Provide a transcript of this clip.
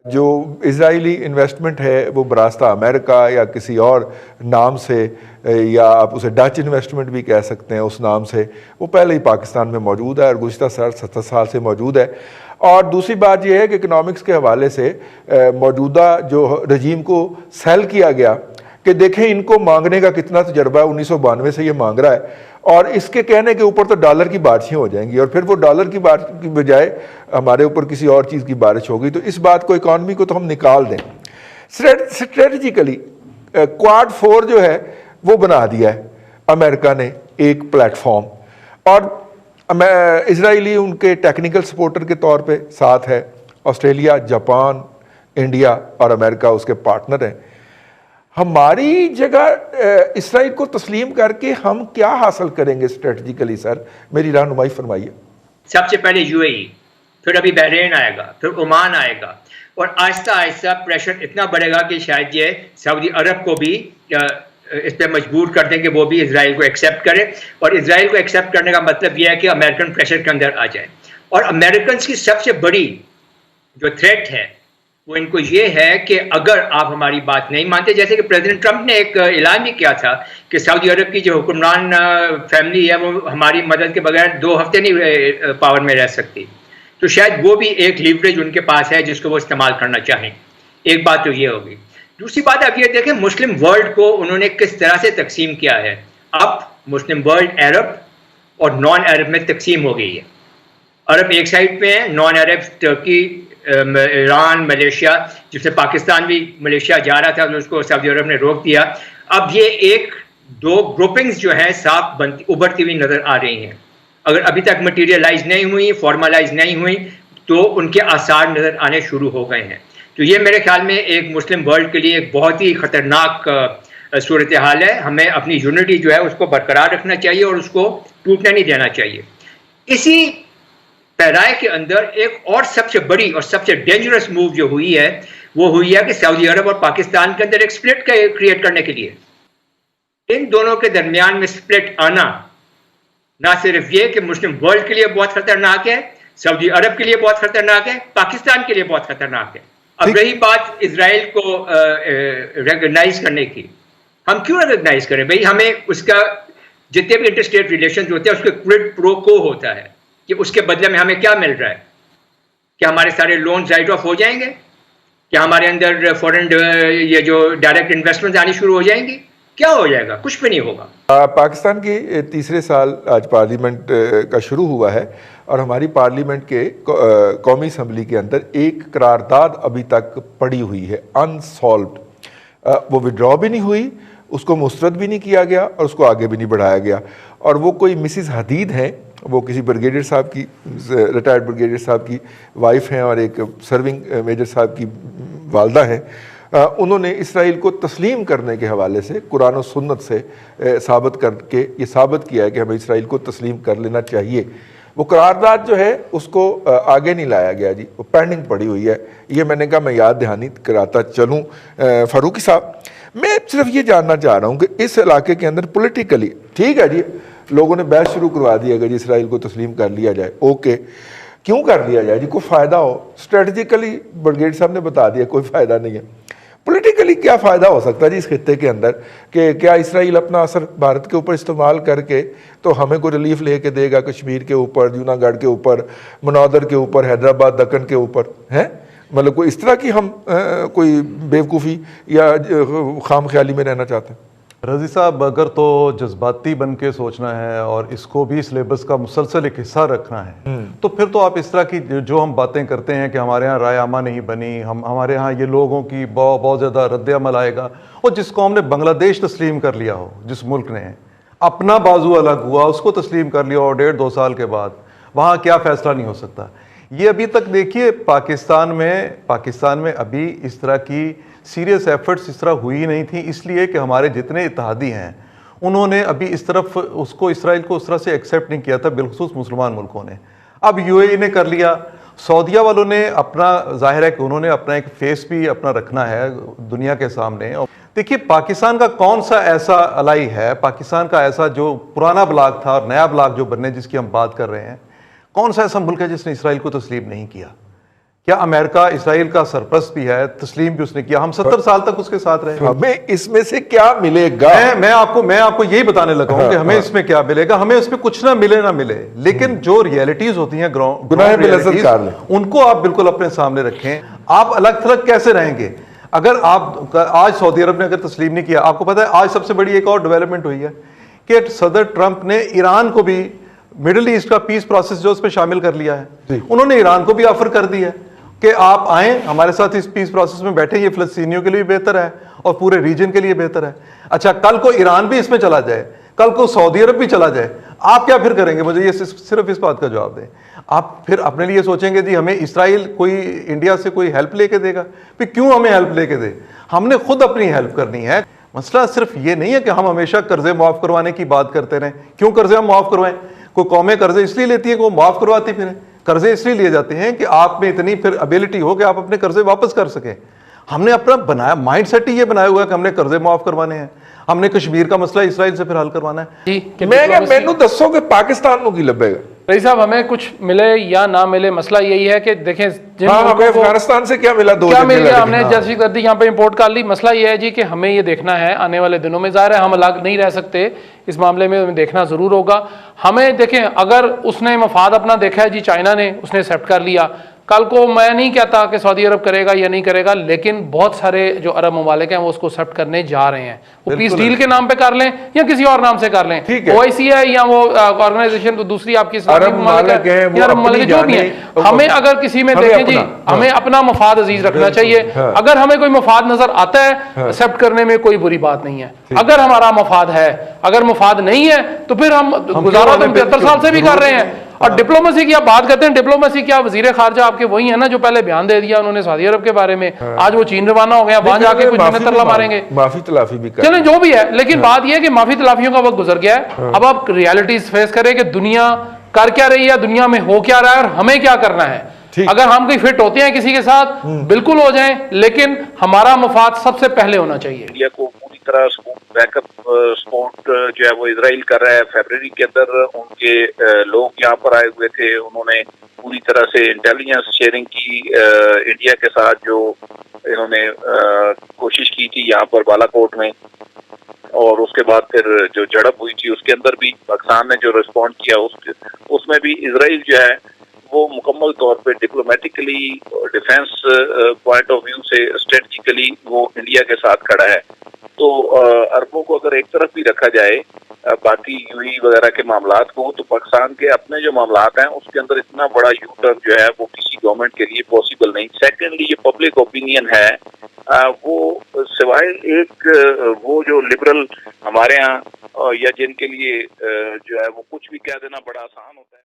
جو اسرائیلی انویسٹمنٹ ہے وہ براستہ امریکہ یا کسی اور نام سے، یا آپ اسے ڈچ انویسٹمنٹ بھی کہہ سکتے ہیں اس نام سے، وہ پہلے ہی پاکستان میں موجود ہے اور گزشتہ 60-70 سال سے موجود ہے۔ اور دوسری بات یہ ہے کہ اکنامکس کے حوالے سے موجودہ جو رجیم کو سیل کیا گیا کہ دیکھیں ان کو مانگنے کا کتنا تجربہ ہے، 1992 سے یہ مانگ رہا ہے، اور اس کے کہنے کے اوپر تو ڈالر کی بارشیں ہو جائیں گی، اور پھر وہ ڈالر کی بارش کی بجائے ہمارے اوپر کسی اور چیز کی بارش ہوگی۔ تو اس بات کو، اکانومی کو تو ہم نکال دیں۔ اسٹریٹجیکلی کواد 4 جو ہے وہ بنا دیا ہے امریکہ نے ایک پلیٹ فارم، اور اسرائیلی ان کے ٹیکنیکل سپورٹر کے طور پہ ساتھ ہے، آسٹریلیا، جاپان، انڈیا اور امریکہ اس کے پارٹنر ہیں۔ ہماری جگہ اسرائیل کو تسلیم کر کے ہم کیا حاصل کریں گے اسٹریٹجیکلی؟ سر میری رہنمائی فرمائیے۔ سب سے پہلے یو اے ای، پھر ابھی بحرین آئے گا، پھر عمان آئے گا، اور آہستہ آہستہ پریشر اتنا بڑھے گا کہ شاید یہ سعودی عرب کو بھی اس پہ مجبور کر دیں کہ وہ بھی اسرائیل کو ایکسیپٹ کرے، اور اسرائیل کو ایکسیپٹ کرنے کا مطلب یہ ہے کہ امریکن پریشر کے اندر آ جائے۔ اور امریکنس کی سب سے بڑی جو تھریٹ ہے وہ ان کو یہ ہے کہ اگر آپ ہماری بات نہیں مانتے، جیسے کہ پریزیڈنٹ ٹرمپ نے ایک اعلان بھی کیا تھا کہ سعودی عرب کی جو حکمران فیملی ہے وہ ہماری مدد کے بغیر 2 ہفتے نہیں پاور میں رہ سکتی، تو شاید وہ بھی ایک لیوریج ان کے پاس ہے جس کو وہ استعمال کرنا چاہیں۔ ایک بات تو یہ ہوگی۔ دوسری بات آپ یہ دیکھیں مسلم ورلڈ کو انہوں نے کس طرح سے تقسیم کیا ہے۔ اب مسلم ورلڈ عرب اور نان عرب میں تقسیم ہو گئی ہے۔ عرب ایک سائڈ پہ ہیں، نان عرب ٹرکی، ایران، ملیشیا، جس سے پاکستان بھی ملیشیا جا رہا تھا، اس کو سعودی عرب نے روک دیا۔ اب یہ 1-2 گروپنگز جو ہیں صاف ابھرتی ہوئی نظر آ رہی ہیں۔ اگر ابھی تک مٹیریلائز نہیں ہوئی، فارملائز نہیں ہوئی، تو ان کے آثار نظر آنے شروع ہو گئے ہیں۔ تو یہ میرے خیال میں ایک مسلم ورلڈ کے لیے ایک بہت ہی خطرناک صورتحال ہے۔ ہمیں اپنی یونٹی جو ہے اس کو برقرار رکھنا چاہیے اور اس کو ٹوٹنے نہیں دینا چاہیے۔ اسی پیرائے کے اندر ایک اور سب سے بڑی اور سب سے ڈینجرس موو جو ہوئی ہے وہ ہوئی ہے کہ سعودی عرب اور پاکستان کے اندر ایک سپلٹ کریٹ کرنے کے لیے ان دونوں کے درمیان میں سپلٹ آنا نہ صرف یہ کہ مسلم ورلڈ کے لیے بہت خطرناک ہے، سعودی عرب کے لیے بہت خطرناک ہے، پاکستان کے لیے بہت خطرناک ہے۔ اب رہی بات اسرائیل کو ریکگنائز کرنے کی، ہم کیوں ریکگنائز کریں بھائی؟ ہمیں اس کا جتنے بھی انٹر اسٹیٹ ریلیشن ہوتے ہیں اس کے کوئڈ پرو کو ہوتا ہے کہ اس کے بدلے میں ہمیں کیا مل رہا ہے؟ کہ ہمارے سارے لونز رائٹ آف ہو جائیں گے؟ کہ ہمارے اندر فورن یہ جو ڈائریکٹ انویسٹمنٹ آنی شروع ہو جائیں گی؟ کیا ہو جائے گا؟ کچھ بھی نہیں ہوگا۔ پاکستان کی تیسرے سال آج پارلیمنٹ کا شروع ہوا ہے، اور ہماری پارلیمنٹ کے قومی اسمبلی کے اندر ایک قرارداد ابھی تک پڑی ہوئی ہے انسالوڈ۔ وہ وڈرا بھی نہیں ہوئی، اس کو مسترد بھی نہیں کیا گیا، اور اس کو آگے بھی نہیں بڑھایا گیا۔ اور وہ کوئی مسز حدید ہیں، وہ کسی بریگیڈیئر صاحب کی، ریٹائرڈ بریگیڈیئر صاحب کی وائف ہیں اور ایک سرونگ میجر صاحب کی والدہ ہیں۔ انہوں نے اسرائیل کو تسلیم کرنے کے حوالے سے قرآن و سنت سے ثابت کر کے یہ ثابت کیا ہے کہ ہمیں اسرائیل کو تسلیم کر لینا چاہیے۔ وہ قرارداد جو ہے اس کو آگے نہیں لایا گیا جی، وہ پینڈنگ پڑی ہوئی ہے۔ یہ میں نے کہا میں یاد دہانی کراتا چلوں۔ فاروقی صاحب، میں صرف یہ جاننا چاہ رہا ہوں کہ اس علاقے کے اندر پولیٹیکلی ٹھیک ہے جی، لوگوں نے بحث شروع کروا دی اگر جی اسرائیل کو تسلیم کر لیا جائے، اوکے، کیوں کر لیا جائے جی؟ کوئی فائدہ ہو؟ اسٹریٹجیکلی برگیڈ صاحب نے بتا دیا کوئی فائدہ نہیں ہے۔ پولیٹیکلی کیا فائدہ ہو سکتا ہے جی اس خطے کے اندر؟ کہ کیا اسرائیل اپنا اثر بھارت کے اوپر استعمال کر کے تو ہمیں کوئی ریلیف لے کے دے گا کشمیر کے اوپر، جوناگڑھ کے اوپر، منودر کے اوپر، حیدرآباد، دکن کے اوپر؟ ہیں مطلب کوئی اس طرح کی ہم کوئی بیوقوفی یا خام خیالی میں رہنا چاہتے ہیں؟ رضی صاحب، اگر تو جذباتی بن کے سوچنا ہے اور اس کو بھی سلیبس کا مسلسل ایک حصہ رکھنا ہے تو پھر تو آپ اس طرح کی جو ہم باتیں کرتے ہیں کہ ہمارے ہاں رائے عامہ نہیں بنی، ہمارے ہاں یہ لوگوں کی بہت زیادہ رد عمل آئے گا، اور جس قوم نے بنگلہ دیش تسلیم کر لیا ہو، جس ملک نے اپنا بازو الگ ہوا اس کو تسلیم کر لیا اور 1.5-2 سال کے بعد وہاں کیا فیصلہ نہیں ہو سکتا؟ یہ ابھی تک دیکھیے پاکستان میں ابھی اس طرح کی سیریس ایفرٹس اس طرح ہوئی نہیں تھی، اس لیے کہ ہمارے جتنے اتحادی ہیں انہوں نے ابھی اس طرف اسرائیل کو اس طرح سے ایکسیپٹ نہیں کیا تھا، بالخصوص مسلمان ملکوں نے۔ اب یو اے ای نے کر لیا، سعودیہ والوں نے اپنا، ظاہر ہے کہ انہوں نے اپنا ایک فیس بھی اپنا رکھنا ہے دنیا کے سامنے۔ دیکھیے پاکستان کا کون سا ایسا الائی ہے، پاکستان کا ایسا جو پرانا بلاک تھا اور نیا بلاک جو بننے جس کی ہم بات کر رہے ہیں، کون سا ایسا ملک ہے جس نے اسرائیل کو تسلیم نہیں کیا؟ کیا امریکہ اسرائیل کا سرپرست بھی ہے, تسلیم بھی اس نے کیا, ہم 70 سال تک اس کے ساتھ رہے. ہمیں اس میں سے کیا ملے گا؟ میں آپ کو یہی بتانے لگا ہوں کہ ہمیں اس میں کیا ملے گا. ہمیں اس میں کچھ نہ ملے, لیکن جو ریئلٹیز ہوتی ہیں گناہ بلذت کار لیں, ان کو آپ بالکل اپنے سامنے رکھیں. آپ الگ تھلگ کیسے رہیں گے اگر آپ آج سعودی عرب نے اگر تسلیم نہیں کیا؟ آپ کو پتا ہے آج سب سے بڑی ایک اور ڈیولپمنٹ ہوئی ہے کہ صدر ٹرمپ نے ایران کو بھی مڈل ایسٹ کا پیس پروسیس جو اس پہ شامل کر لیا ہے. انہوں نے ایران کو بھی آفر کر دی ہے کہ آپ آئیں ہمارے ساتھ اس پیس پروسیس میں بیٹھیں, یہ فلسطینیوں کے لیے بہتر ہے اور پورے ریجن کے لیے بہتر ہے. اچھا, کل کو ایران بھی اس میں چلا جائے, کل کو سعودی عرب بھی چلا جائے, آپ کیا پھر کریں گے؟ مجھے یہ صرف اس بات کا جواب دیں. آپ پھر اپنے لیے سوچیں گے جی ہمیں اسرائیل کوئی انڈیا سے کوئی ہیلپ لے کے دے گا؟ پھر کیوں ہمیں ہیلپ لے کے دے؟ ہم نے خود اپنی ہیلپ کرنی ہے. مسئلہ صرف یہ نہیں ہے کہ ہم ہمیشہ قرضے معاف کروانے کی بات کرتے رہیں. کیوں قرضے ہم معاف کروائیں؟ کوئی قومیں قرضے اس لیے لیتی ہیں کہ وہ معاف کرواتی پھریں. قرضے اس لیے لیے جاتے ہیں کہ آپ میں اتنی پھر ابیلٹی ہو کہ آپ اپنے قرضے واپس کر سکیں. ہم نے اپنا بنایا مائنڈ سیٹ ہی یہ بنایا ہوا ہے کہ ہم نے قرضے معاف کروانے ہیں, ہم نے کشمیر کا مسئلہ اسرائیل سے پھر حل کروانا ہے. مینو دسو کہ پاکستان نو کی لبے گا؟ رئیس صاحب ہمیں کچھ ملے یا نہ ملے, مسئلہ یہی ہے کہ دیکھیں ہمیں افغانستان سے کیا ملا؟ کیا مل گیا؟ ہم نے جیسی کر دی یہاں پہ امپورٹ کر لی. مسئلہ یہ ہے جی کہ ہمیں یہ دیکھنا ہے آنے والے دنوں میں, ظاہر ہے ہم الگ نہیں رہ سکتے اس معاملے میں, ہمیں دیکھنا ضرور ہوگا. ہمیں دیکھیں اگر اس نے مفاد اپنا دیکھا ہے جی, چائنا نے اس نے ایکسیپٹ کر لیا, کل کو میں نہیں کہتا کہ سعودی عرب کرے گا یا نہیں کرے گا, لیکن بہت سارے جو عرب ممالک ہیں وہ اس کو ایکسیپٹ کرنے جا رہے ہیں. وہ پیس ڈیل کے نام پہ کر لیں یا کسی اور نام سے کر لیں, OIC ہے یا وہ آرگنائزیشن دوسری آپ کی اسلامی ممالک ہے یا عرب ممالک جو بھی ہیں, ہمیں اگر کسی میں دیکھیں جی ہمیں اپنا مفاد عزیز رکھنا چاہیے. اگر ہمیں کوئی مفاد نظر آتا ہے ایکسیپٹ کرنے میں کوئی بری بات نہیں ہے. اگر ہمارا مفاد ہے, اگر مفاد نہیں ہے تو پھر ہم گزارا تو 75 سال سے بھی کر رہے ہیں. اور ڈپلومیسی کی آپ بات کرتے ہیں, ڈپلومیسی کیا وزیر خارجہ آپ کے وہی ہیں نا جو پہلے بیان دے دیا انہوں نے سعودی عرب کے بارے میں, آج وہ چین روانہ ہو گیا, وہاں جا کے کچھ جنہیں ترلا ماریں گے, معافی تلافی بھی چلیں جو بھی ہے. لیکن بات یہ ہے کہ معافی تلافیوں کا وقت گزر گیا ہے. اب آپ ریالٹیز فیس کریں کہ دنیا کر کیا رہی ہے, دنیا میں ہو کیا رہا ہے اور ہمیں کیا کرنا ہے. اگر ہم کوئی فٹ ہوتے ہیں کسی کے ساتھ بالکل ہو جائیں, لیکن ہمارا مفاد سب سے پہلے ہونا چاہیے. انڈیا کو پوری طرح بیک اپ سپورٹ جو ہے وہ اسرائیل کر رہا ہے. فیبرری کے اندر ان کے لوگ یہاں پر آئے ہوئے تھے, انہوں نے پوری طرح سے انٹیلیجنس شیئرنگ کی انڈیا کے ساتھ, جو انہوں نے کوشش کی تھی یہاں پر بالا کوٹ میں, اور اس کے بعد پھر جو جھڑپ ہوئی تھی اس کے اندر بھی پاکستان نے جو رسپونڈ کیا اس میں بھی اسرائیل جو ہے وہ مکمل طور پہ diplomatically defence point of view سے اسٹریٹجیکلی وہ انڈیا کے ساتھ کھڑا ہے. تو عربوں کو اگر ایک طرف بھی رکھا جائے باقی UAE وغیرہ کے معاملات کو, تو پاکستان کے اپنے جو معاملات ہیں اس کے اندر اتنا بڑا یو ٹرن جو ہے وہ کسی گورنمنٹ کے لیے پاسبل نہیں. سیکنڈلی یہ پبلک اوپینین ہے وہ سوائے ایک وہ جو لبرل ہمارے ہاں یا جن کے لیے جو ہے وہ کچھ بھی کہہ دینا بڑا آسان ہوتا ہے.